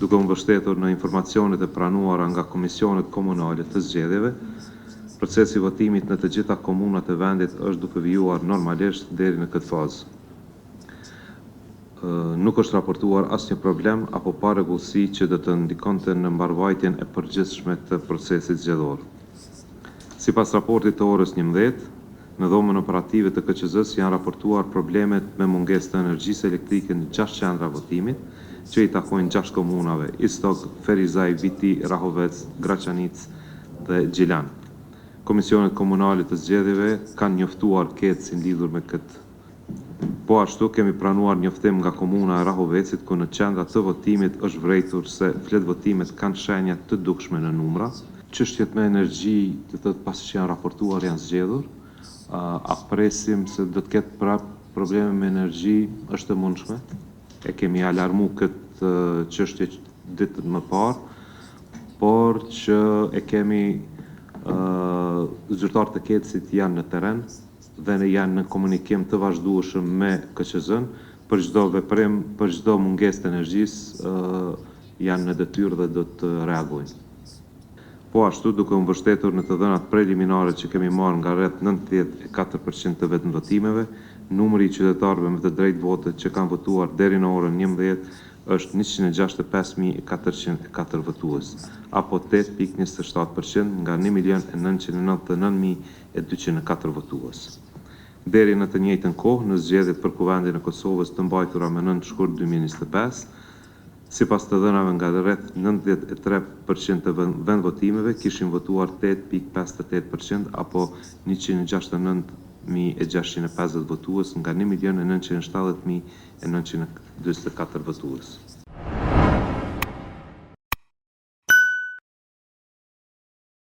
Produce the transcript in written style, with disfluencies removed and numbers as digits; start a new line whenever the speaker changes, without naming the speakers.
duke u mbështetur në informacionet e pranuara nga komisionet komunale të zgjedhjeve. Procesi i votimit në të gjitha komunat e vendit është duke vijuar normalisht deri në këtë fazë. Nuk është raportuar asnjë problem apo parregullsi që do të ndikonte në mbarvajtjen e përgjithshme të procesit zgjedhor. Sipas raportit të orës 11, në dhomën operative të KQZ-s janë raportuar problemet me mungesë të energjisë elektrike në 6 qendra votimit, që i takojnë 6 komunave: Istok, Ferizaj, Viti, Rahovec, Graçanic dhe Gjilan. Komisionet komunale të zgjedhjeve kanë njoftuar keqësin lidhur me këtë. Po ashtu kemi pranuar njoftim nga komuna e Rahovecit, ku në qendra të votimit është vërejtur se flet votimet kanë shenja të dukshme në numra. Çështjet me energji, të thotë pasi që janë raportuar, janë zgjedhur. A presim se do të ketë prap probleme me energji, është e mundshme. E kemi alarmu këtë çështje ditët më parë, por që e kemi zyrtarët e keqësit janë në terren dhe janë në komunikim të vazhdueshëm me KQZ-n për çdo veprim, për çdo mungesë të energjisë, janë në detyrë dhe do të reagojnë. Po ashtu, duke u mbështetur në të dhënat preliminare që kemi marrë nga rreth 94% të vetëvotimeve, numri i qytetarëve me të drejtë vote që kanë votuar deri në orën 11 është 165.404 votues, apo 8.27% nga 1.999.204 votues. Deri në të njëjtën kohë, në zgjedhjet për Kuvendin e Kosovës të mbajtura më 9 shkurt 2025, sipas të dhënave nga rreth 93% të vendvotimeve kishin votuar 8.58% apo 169.650 votues nga 1.970.924 votues.